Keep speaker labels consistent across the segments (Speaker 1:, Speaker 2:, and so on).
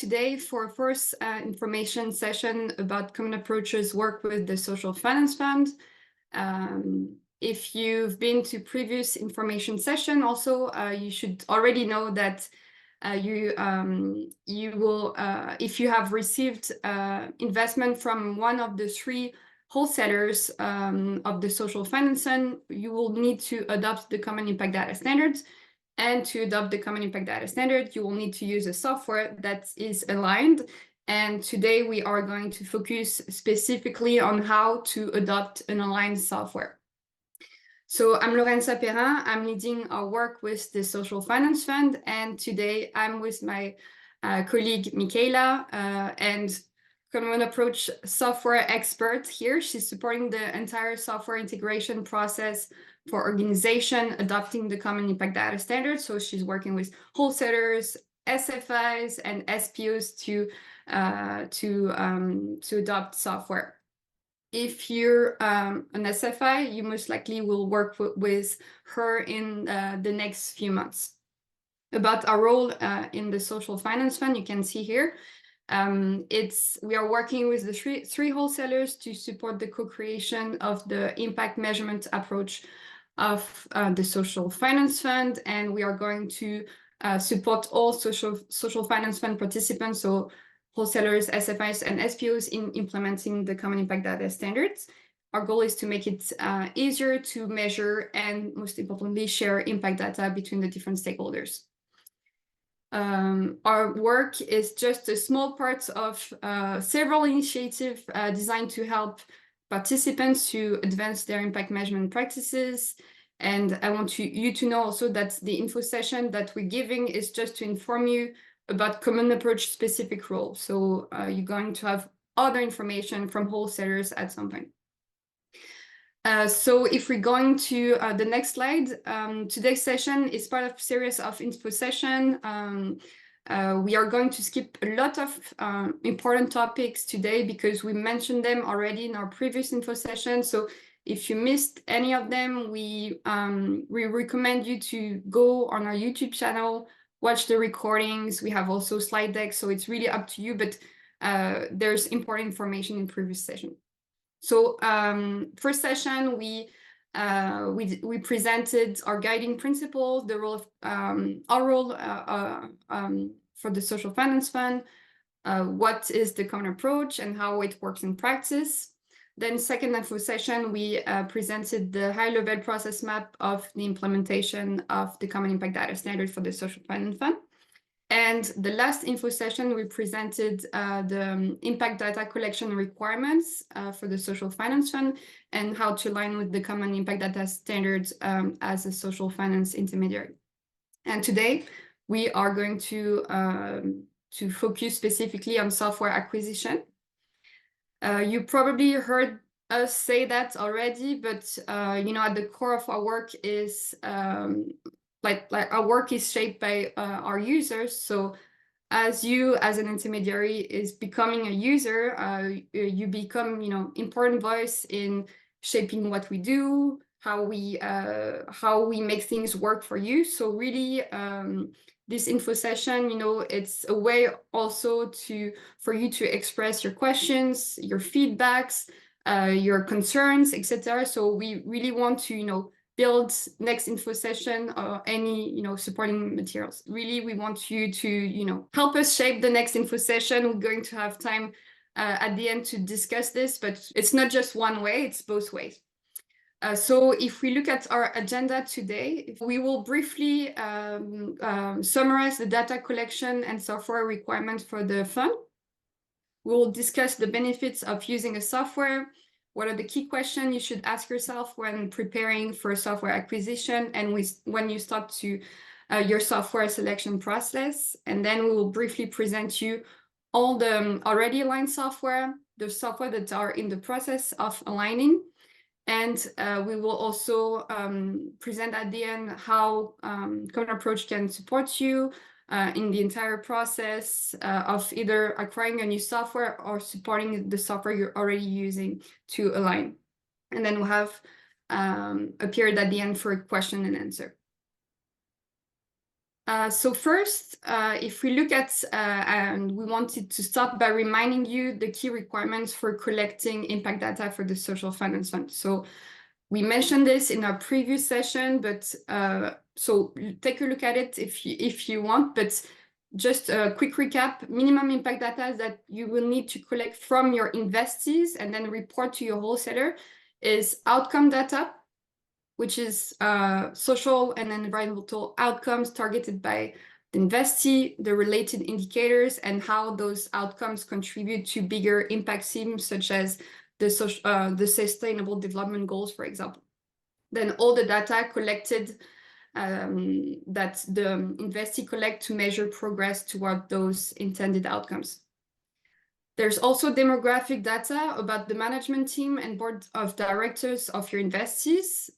Speaker 1: today for a first information session about Common Approach's work with the Social Finance Fund. If you've been to previous information session, also you should already know that you will, if you have received investment from one of the three wholesalers of the Social Finance Fund, you will need to adopt the Common Impact Data Standards. And to adopt the Common Impact Data Standard, you will need to use a software that is aligned. And today we are going to focus specifically on how to adopt an aligned software. So I'm Lorenza Perrin. I'm leading our work with the Social Finance Fund. And today I'm with my colleague, Michaela, and Common Approach software expert here. She's supporting the entire software integration process for organization adopting the Common Impact Data Standard. So she's working with wholesalers, SFIs, and SPOs to adopt software. If you're an SFI, you most likely will work with her in the next few months. About our role in the Social Finance Fund, you can see here. We are working with the three wholesalers to support the co-creation of the impact measurement approach of the Social Finance Fund, and we are going to support all Social Finance Fund participants, so wholesalers, SFIs, and SPOs in implementing the Common Impact Data Standards. Our goal is to make it easier to measure and, most importantly, share impact data between the different stakeholders. Our work is just a small part of several initiatives designed to help participants to advance their impact measurement practices. And I want you to know also that the info session that we're giving is just to inform you about Common Approach specific role. So you're going to have other information from wholesalers at some point. So if we're going to the next slide, today's session is part of a series of info session. We are going to skip a lot of important topics today because we mentioned them already in our previous info session. So if you missed any of them, we recommend you to go on our YouTube channel, watch the recordings. We have also slide decks, so it's really up to you, but there's important information in previous session. So first session, we presented our guiding principles, the role of our role for the Social Finance Fund, what is the Common Approach and how it works in practice. Then second info session, we presented the high-level process map of the implementation of the Common Impact Data Standard for the Social Finance Fund. And the last info session, we presented the impact data collection requirements for the Social Finance Fund and how to align with the Common Impact Data Standards as a social finance intermediary. And today, we are going to focus specifically on software acquisition. You probably heard us say that already, but you know, at the core of our work is like our work is shaped by our users. So as you as an intermediary is becoming a user, you become, you know, important voice in shaping what we do, how we make things work for you. So really, this info session, you know, it's a way also for you to express your questions, your feedbacks, your concerns, etc. So we really want to, you know, build next info session or any, you know, supporting materials. Really, we want you to, you know, help us shape the next info session. We're going to have time at the end to discuss this, but it's not just one way, it's both ways. So if we look at our agenda today, we will briefly summarize the data collection and software requirements for the fund. We will discuss the benefits of using a software. What are the key questions you should ask yourself when preparing for software acquisition and when you start to your software selection process? And then we will briefly present you all the already aligned software, the software that are in the process of aligning. And we will also present at the end how Common Approach can support you in the entire process of either acquiring a new software or supporting the software you're already using to align. And then we'll have a period at the end for question and answer. So first, if we look at, and we wanted to start by reminding you the key requirements for collecting impact data for the Social Finance Fund. So we mentioned this in our previous session, but so take a look at it if you want, but just a quick recap: minimum impact data that you will need to collect from your investees and then report to your wholesaler is outcome data, which is social and environmental outcomes targeted by the investee, the related indicators, and how those outcomes contribute to bigger impact themes, such as the Sustainable Development Goals, for example. Then all the data collected that the investee collect to measure progress toward those intended outcomes. There's also demographic data about the management team and board of directors of your investees.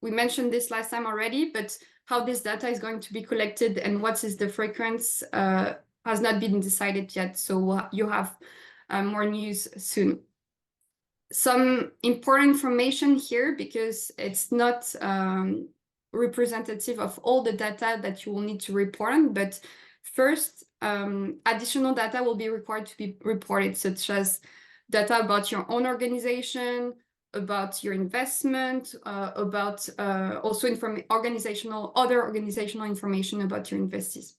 Speaker 1: We mentioned this last time already, but how this data is going to be collected and what is the frequency has not been decided yet. So you have more news soon. Some important information here, because it's not representative of all the data that you will need to report on, but first, additional data will be required to be reported, such as data about your own organization, about your investment, about also other organizational information about your investees.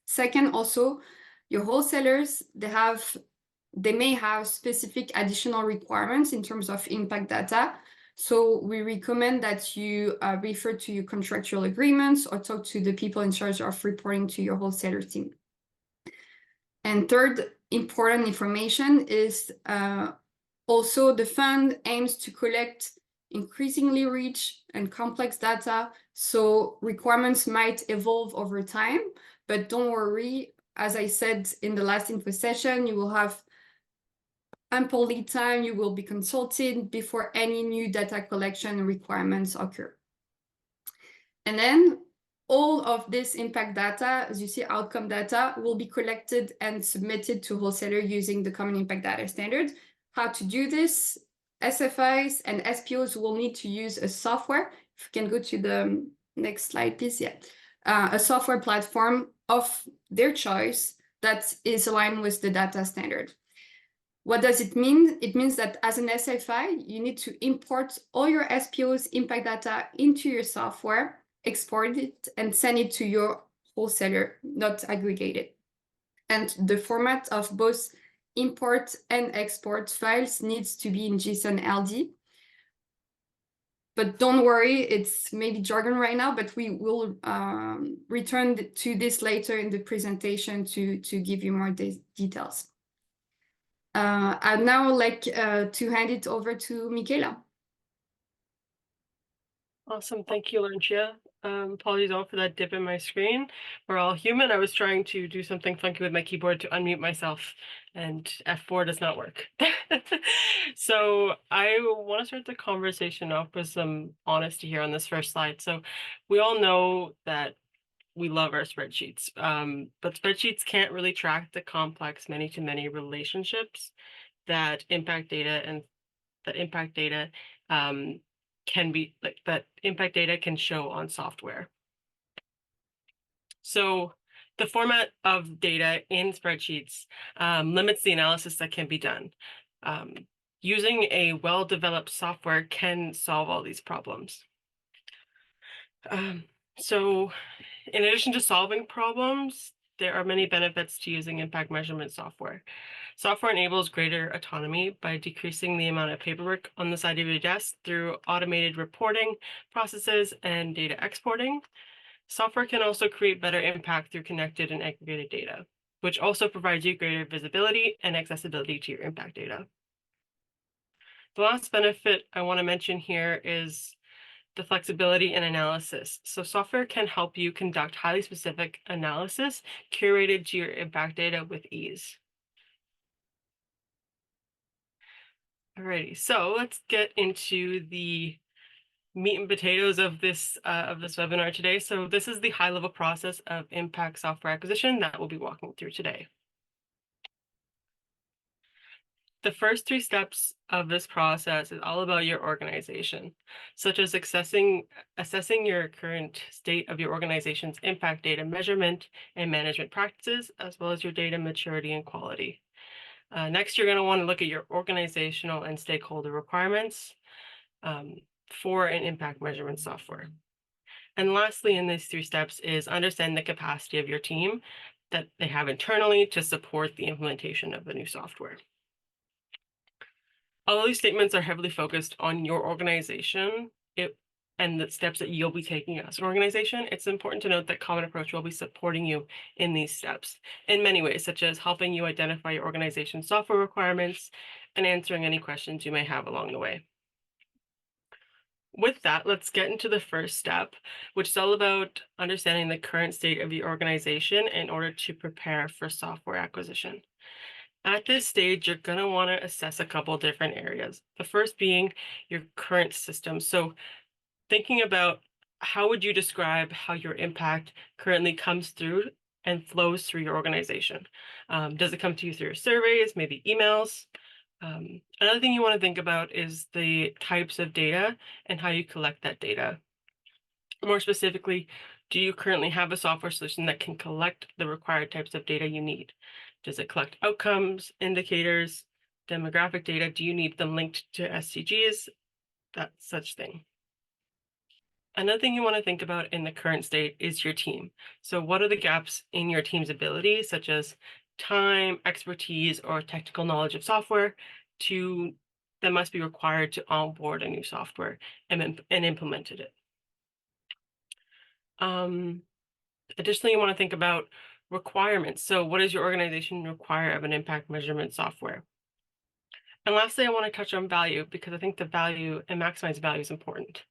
Speaker 1: Second, also, your wholesalers, they may have specific additional requirements in terms of impact data. So we recommend that you refer to your contractual agreements or talk to the people in charge of reporting to your wholesaler team. And third important information is also the fund aims to collect increasingly rich and complex data, so requirements might evolve over time, but don't worry. As I said in the last info session, you will have ample lead time, you will be consulted before any new data collection requirements occur. And then all of this impact data, as you see, outcome data, will be collected and submitted to wholesaler using the Common Impact Data Standard. How to do this? SFIs and SPOs will need to use a software. If you can go to the next slide, please. Yeah. A software platform of their choice that is aligned with the data standard. What does it mean? It means that as an SFI, you need to import all your SPO's impact data into your software, export it, and send it to your wholesaler, not aggregate it. And the format of both import and export files needs to be in JSON LD. But don't worry, it's maybe jargon right now, but we will return to this later in the presentation to give you more details. I'd now like to hand it over to Michaela.
Speaker 2: Awesome. Thank you, Lancia. Apologies all for that dip in my screen. We're all human. I was trying to do something funky with my keyboard to unmute myself, and F4 does not work. So I want to start the conversation off with some honesty here on this first slide. So we all know that we love our spreadsheets, but spreadsheets can't really track the complex many-to-many relationships that impact data can show on software. So the format of data in spreadsheets limits the analysis that can be done. Using a well-developed software can solve all these problems. So in addition to solving problems, there are many benefits to using impact measurement software. Software enables greater autonomy by decreasing the amount of paperwork on the side of your desk through automated reporting processes and data exporting. Software can also create better impact through connected and aggregated data, which also provides you greater visibility and accessibility to your impact data. The last benefit I want to mention here is the flexibility in analysis. So software can help you conduct highly specific analysis curated to your impact data with ease. Alrighty, so let's get into the meat and potatoes of this webinar today. So this is the high-level process of impact software acquisition that we'll be walking through today. The first three steps of this process is all about your organization, such as assessing your current state of your organization's impact data measurement and management practices, as well as your data maturity and quality. Next, you're going to want to look at your organizational and stakeholder requirements for an impact measurement software. And lastly, in these three steps is understand the capacity of your team that they have internally to support the implementation of the new software. Although these statements are heavily focused on your organization and the steps that you'll be taking as an organization, it's important to note that Common Approach will be supporting you in these steps in many ways, such as helping you identify your organization's software requirements and answering any questions you may have along the way. With that, let's get into the first step, which is all about understanding the current state of your organization in order to prepare for software acquisition. At this stage, you're going to want to assess a couple different areas. The first being your current system. So thinking about how would you describe how your impact currently comes through and flows through your organization? Does it come to you through surveys, maybe emails? Another thing you want to think about is the types of data and how you collect that data. More specifically, do you currently have a software solution that can collect the required types of data you need? Does it collect outcomes, indicators, demographic data? Do you need them linked to SDGs? That such thing. Another thing you want to think about in the current state is your team. So what are the gaps in your team's ability, such as time, expertise, or technical knowledge of software that must be required to onboard a new software and implement it? Additionally, you want to think about requirements. So what does your organization require of an impact measurement software? And lastly, I want to touch on value because I think the value and maximize value is important.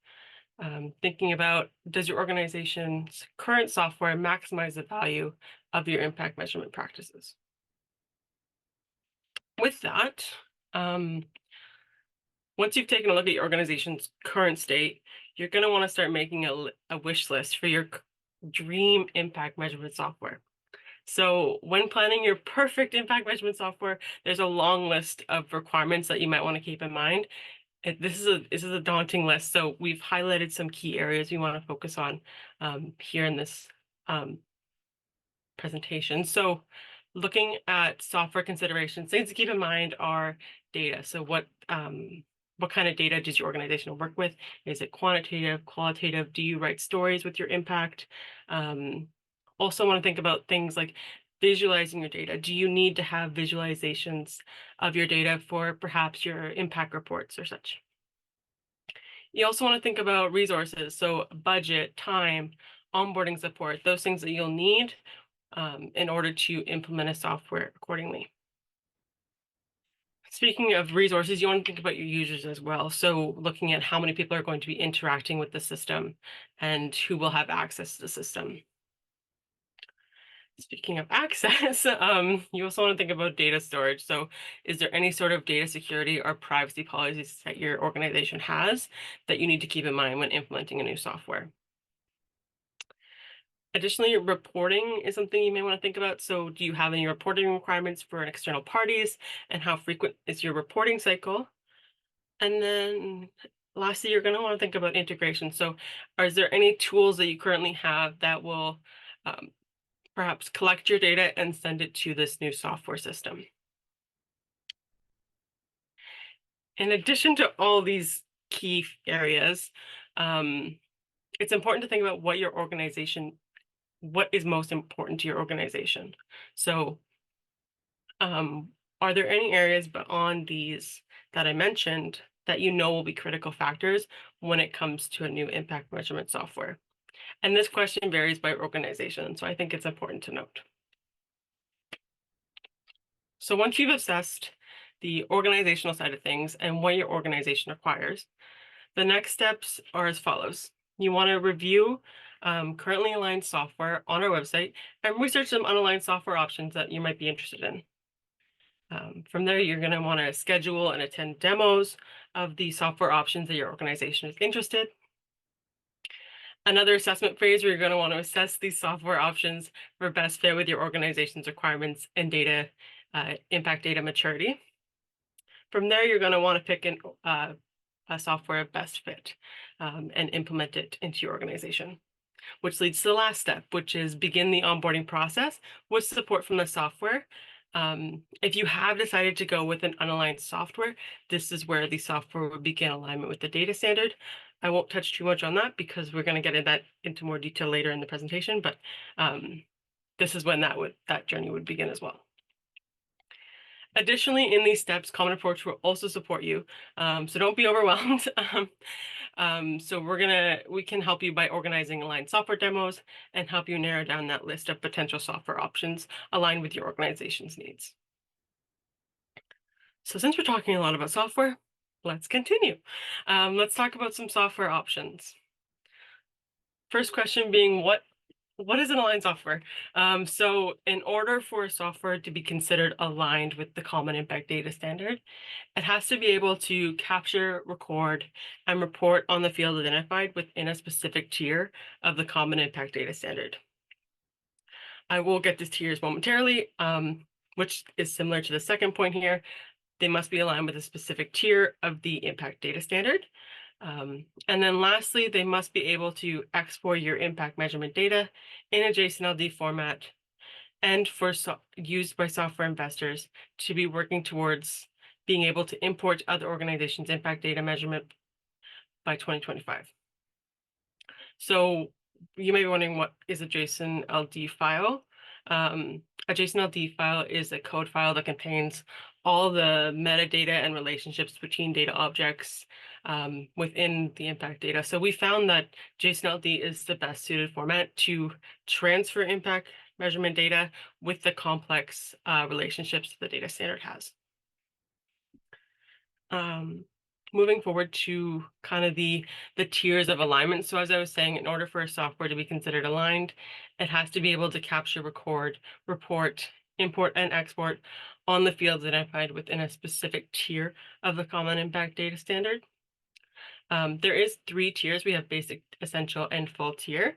Speaker 2: Thinking about, does your organization's current software maximize the value of your impact measurement practices? With that, once you've taken a look at your organization's current state, you're going to want to start making a wish list for your dream impact measurement software. So when planning your perfect impact measurement software, there's a long list of requirements that you might want to keep in mind. This is a daunting list, so we've highlighted some key areas we want to focus on here in this presentation. So looking at software considerations, things to keep in mind are data. So what kind of data does your organization work with? Is it quantitative, qualitative? Do you write stories with your impact? Also want to think about things like visualizing your data. Do you need to have visualizations of your data for perhaps your impact reports or such? You also want to think about resources, so budget, time, onboarding support, those things that you'll need in order to implement a software accordingly. Speaking of resources, you want to think about your users as well. So looking at how many people are going to be interacting with the system and who will have access to the system. Speaking of access, you also want to think about data storage. So is there any sort of data security or privacy policies that your organization has that you need to keep in mind when implementing a new software? Additionally, reporting is something you may want to think about. So do you have any reporting requirements for external parties, and how frequent is your reporting cycle? And then lastly, you're going to want to think about integration. So is there any tools that you currently have that will perhaps collect your data and send it to this new software system? In addition to all these key areas, it's important to think about what is most important to your organization. So are there any areas beyond these that I mentioned that you know will be critical factors when it comes to a new impact measurement software? And this question varies by organization, so I think it's important to note. So once you've assessed the organizational side of things and what your organization requires, the next steps are as follows. You want to review currently aligned software on our website and research some unaligned software options that you might be interested in. From there, you're going to want to schedule and attend demos of the software options that your organization is interested. Another assessment phase where you're going to want to assess these software options for best fit with your organization's requirements and data, impact data maturity. From there, you're going to want to pick a software best fit and implement it into your organization, which leads to the last step, which is begin the onboarding process with support from the software. If you have decided to go with an unaligned software, this is where the software will begin alignment with the data standard. I won't touch too much on that because we're going to get into more detail later in the presentation, but this is when that journey would begin as well. Additionally, in these steps, Common Approach will also support you, so don't be overwhelmed. So we can help you by organizing aligned software demos and help you narrow down that list of potential software options aligned with your organization's needs. So since we're talking a lot about software, let's continue. Let's talk about some software options. First question being, what is an aligned software? So in order for a software to be considered aligned with the Common Impact Data Standard, it has to be able to capture, record, and report on the field identified within a specific tier of the Common Impact Data Standard. I will get to tiers momentarily, which is similar to the second point here. They must be aligned with a specific tier of the Impact Data Standard. And then lastly, they must be able to export your impact measurement data in a JSON-LD format and used by software investors to be working towards being able to import other organizations' impact data measurement by 2025. So you may be wondering, what is a JSON-LD file? A JSON-LD file is a code file that contains all the metadata and relationships between data objects within the impact data. So we found that JSON-LD is the best suited format to transfer impact measurement data with the complex relationships the data standard has. Moving forward to kind of the tiers of alignment. So as I was saying, in order for a software to be considered aligned, it has to be able to capture, record, report, import, and export on the fields identified within a specific tier of the Common Impact Data Standard. There is 3 tiers. We have basic, essential, and full tier.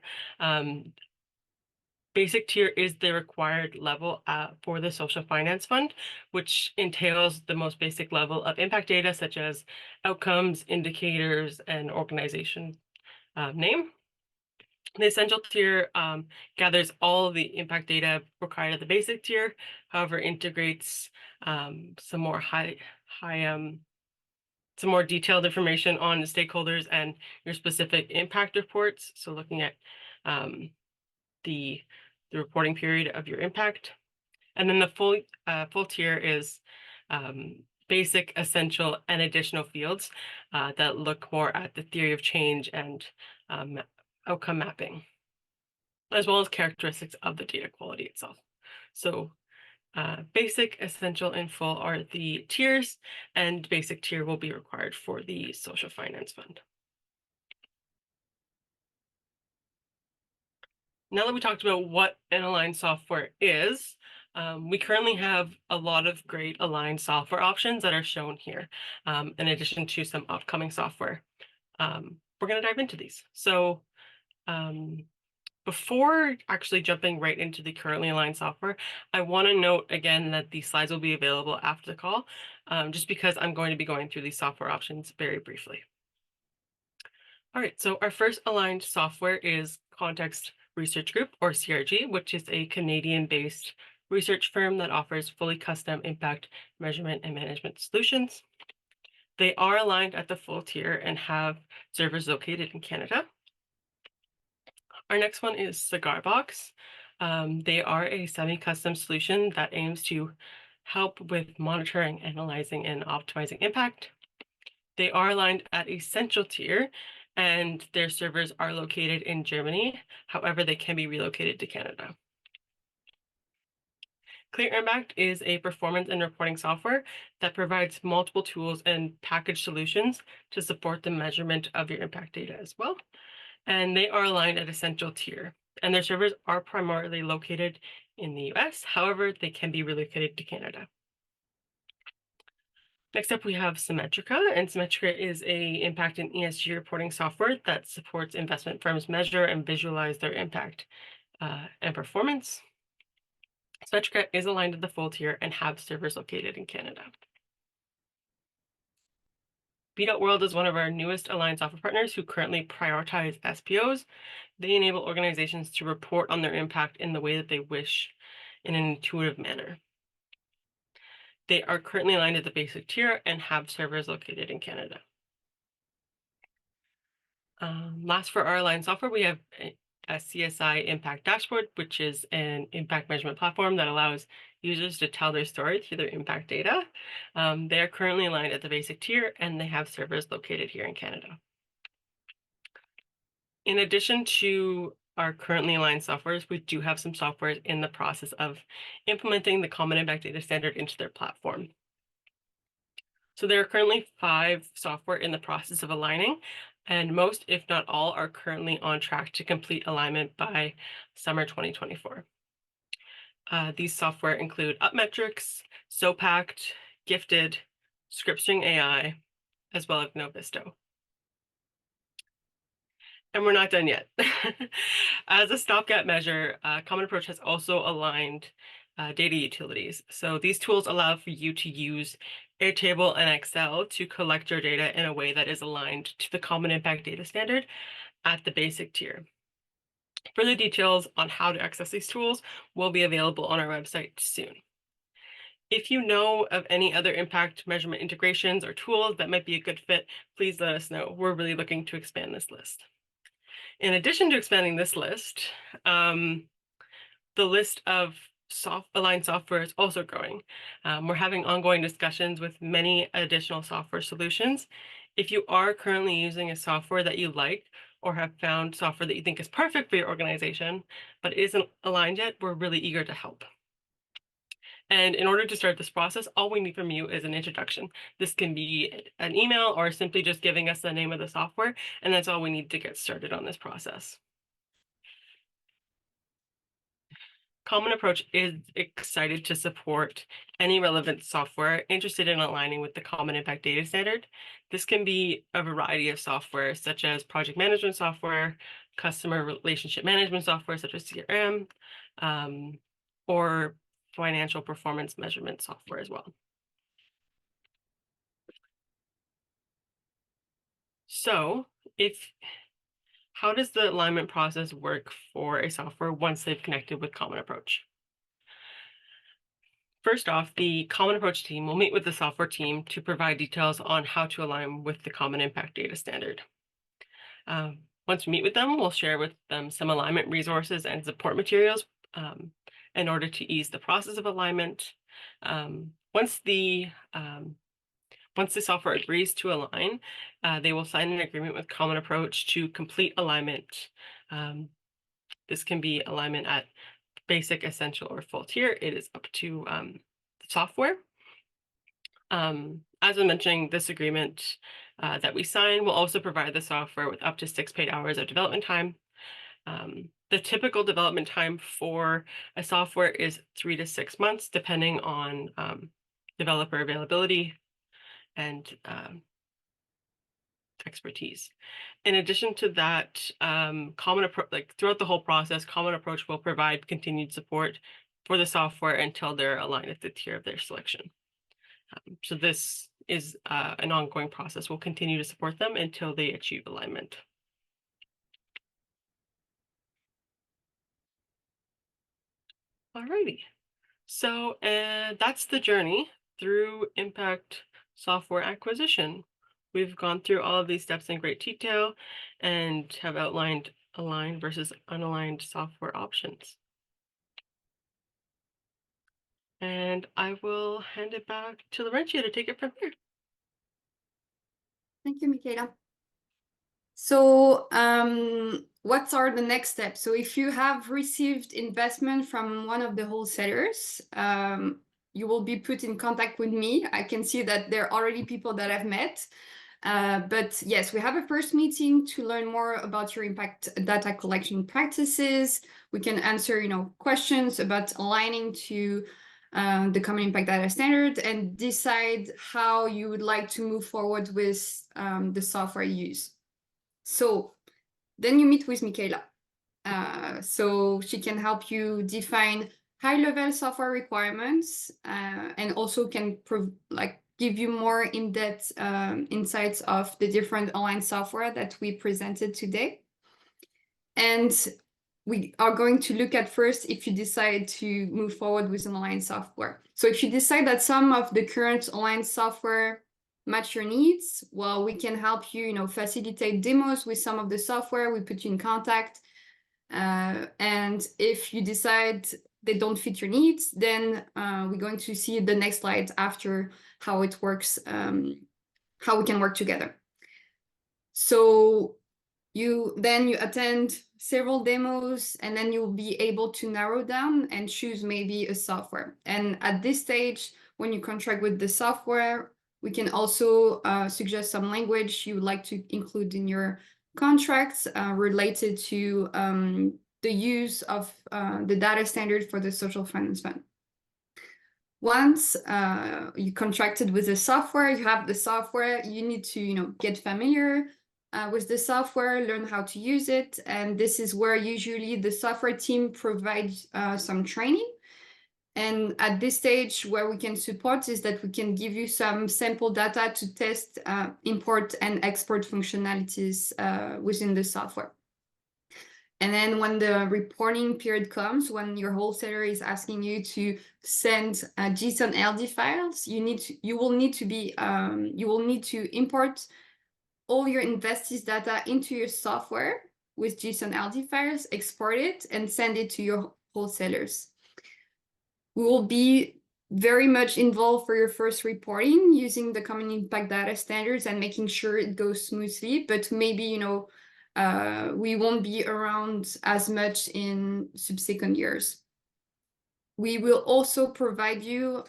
Speaker 2: Basic tier is the required level for the Social Finance Fund, which entails the most basic level of impact data, such as outcomes, indicators, and organization name. The essential tier gathers all of the impact data required of the basic tier, however, integrates some more some more detailed information on the stakeholders and your specific impact reports. So looking at the reporting period of your impact. And then the full tier is basic, essential, and additional fields that look more at the theory of change and outcome mapping, as well as characteristics of the data quality itself. So basic, essential, and full are the tiers, and basic tier will be required for the Social Finance Fund. Now that we talked about what an aligned software is, we currently have a lot of great aligned software options that are shown here, in addition to some upcoming software. We're going to dive into these. So before actually jumping right into the currently aligned software, I want to note again that these slides will be available after the call, just because I'm going to be going through these software options very briefly. All right, so our first aligned software is Context Research Group, or CRG, which is a Canadian-based research firm that offers fully custom impact measurement and management solutions. They are aligned at the full tier and have servers located in Canada. Our next one is Cigarbox. They are a semi-custom solution that aims to help with monitoring, analyzing, and optimizing impact. They are aligned at Essential tier, and their servers are located in Germany. However, they can be relocated to Canada. Clear Impact is a performance and reporting software that provides multiple tools and packaged solutions to support the measurement of your impact data as well. And they are aligned at Essential tier, and their servers are primarily located in the US. However, they can be relocated to Canada. Next up, we have Symmetrica, and Symmetrica is a impact and ESG reporting software that supports investment firms measure and visualize their impact and performance. Symmetrica is aligned to the full tier and have servers located in Canada. Beat World is one of our newest aligned software partners who currently prioritize SPOs. They enable organizations to report on their impact in the way that they wish in an intuitive manner. They are currently aligned at the basic tier and have servers located in Canada. Last, for our aligned software, we have a CSI Impact Dashboard, which is an impact measurement platform that allows users to tell their story through their impact data. They are currently aligned at the basic tier, and they have servers located here in Canada. In addition to our currently aligned softwares, we do have some softwares in the process of implementing the Common Impact Data Standard into their platform. So there are currently 5 software in the process of aligning, and most, if not all, are currently on track to complete alignment by summer 2024. These software include UpMetrics, SoPact, Gifted, ScriptString AI, as well as Novisto. And we're not done yet. As a stopgap measure, Common Approach has also aligned data utilities. So these tools allow for you to use Airtable and Excel to collect your data in a way that is aligned to the Common Impact Data Standard at the basic tier. Further details on how to access these tools will be available on our website soon. If you know of any other impact measurement integrations or tools that might be a good fit, please let us know. We're really looking to expand this list. In addition to expanding this list, the list of aligned software is also growing. We're having ongoing discussions with many additional software solutions. If you are currently using a software that you like or have found software that you think is perfect for your organization, but isn't aligned yet, we're really eager to help. And in order to start this process, all we need from you is an introduction. This can be an email or simply just giving us the name of the software, and that's all we need to get started on this process. Common Approach is excited to support any relevant software interested in aligning with the Common Impact Data Standard. This can be a variety of software, such as project management software, customer relationship management software, such as CRM, or financial performance measurement software as well. So how does the alignment process work for a software once they've connected with Common Approach? First off, the Common Approach team will meet with the software team to provide details on how to align with the Common Impact Data Standard. Once we meet with them, we'll share with them some alignment resources and support materials in order to ease the process of alignment. Once the software agrees to align, they will sign an agreement with Common Approach to complete alignment. This can be alignment at basic, essential, or full tier. It is up to the software. As I mentioned, this agreement that we sign will also provide the software with up to 6 paid hours of development time. The typical development time for a software is 3 to 6 months, depending on developer availability and expertise. In addition to that, throughout the whole process, Common Approach will provide continued support for the software until they're aligned at the tier of their selection. So this is an ongoing process. We'll continue to support them until they achieve alignment. Alrighty, so that's the journey through impact software acquisition. We've gone through all of these steps in great detail and have outlined aligned versus unaligned software options. And I will hand it back to Laurentia to take it from here.
Speaker 1: Thank you, Michaela. So what are the next steps? So if you have received investment from one of the wholesalers, you will be put in contact with me. I can see that there are already people that I've met. But yes, we have a first meeting to learn more about your impact data collection practices. We can answer, questions about aligning to the Common Impact Data Standard and decide how you would like to move forward with the software you use. So then you meet with Michaela. So she can help you define high-level software requirements and also can give you more in-depth insights of the different online software that we presented today. And we are going to look at first if you decide to move forward with an online software. So if you decide that some of the current online software match your needs, well, we can help you, facilitate demos with some of the software. We put you in contact. And if you decide they don't fit your needs, then we're going to see the next slide after how it works, how we can work together. So you attend several demos, and then you'll be able to narrow down and choose maybe a software. And at this stage, when you contract with the software, we can also suggest some language you would like to include in your contracts related to the use of the data standard for the Social Finance Fund. Once you contracted with the software, you have the software, you need to get familiar with the software, learn how to use it. And this is where usually the software team provides some training. And at this stage, where we can support is that we can give you some sample data to test import and export functionalities within the software. And then when the reporting period comes, when your wholesaler is asking you to send JSON LD files, you will need to import all your investees data into your software with JSON LD files, export it, and send it to your wholesalers. We will be very much involved for your first reporting using the Common Impact Data Standards and making sure it goes smoothly, but maybe, we won't be around as much in subsequent years. We will also provide you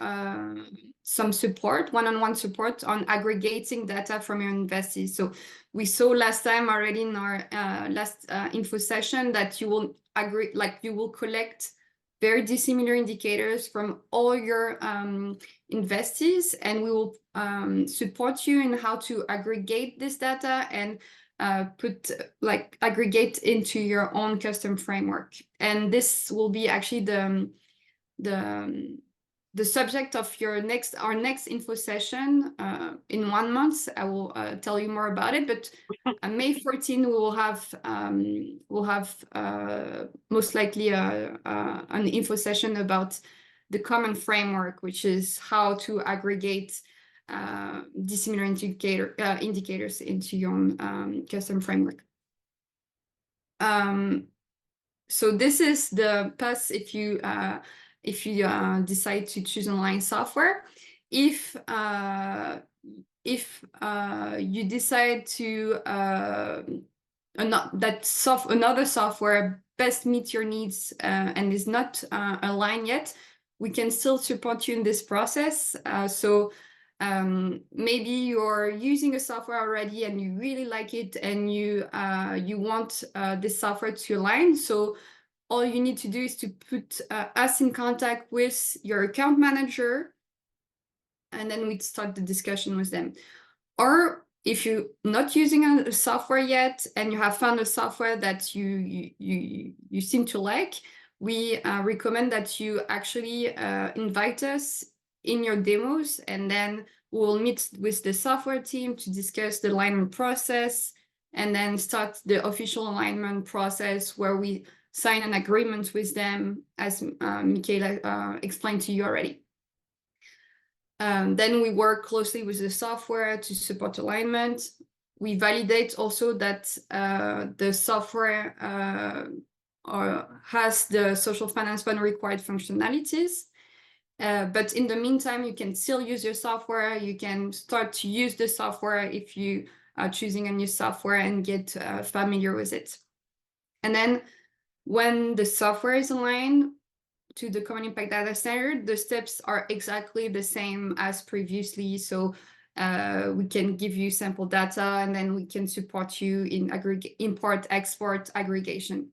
Speaker 1: some support, one-on-one support on aggregating data from your investees. So we saw last time already in our last info session that you will collect very dissimilar indicators from all your investees, and we will support you in how to aggregate this data and aggregate into your own custom framework. And this will be actually the subject of our next info session in 1 month. I will tell you more about it, but on May 14 we'll have most likely an info session about the common framework, which is how to aggregate dissimilar indicators into your own custom framework. So this is the path if you decide to choose online software. If you decide to another software best meets your needs and is not aligned yet, we can still support you in this process. So maybe you're using a software already and you really like it, and you want this software to align. So all you need to do is to put us in contact with your account manager, and then we'd start the discussion with them. Or if you're not using a software yet and you have found a software that you seem to like, we recommend that you actually invite us in your demos, and then we'll meet with the software team to discuss the alignment process, and then start the official alignment process where we sign an agreement with them, as Michaela explained to you already. Then we work closely with the software to support alignment. We validate also that the software has the Social Finance Fund required functionalities. But in the meantime, you can still use your software. You can start to use the software if you are choosing a new software and get familiar with it. And then when the software is aligned to the Common Impact Data Standard, the steps are exactly the same as previously. So we can give you sample data, and then we can support you in import, export, aggregation.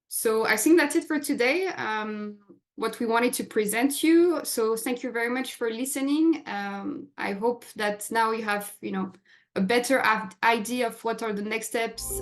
Speaker 1: So I think that's it for today. What we wanted to present you. So thank you very much for listening. I hope that now you have, a better idea of what are the next steps.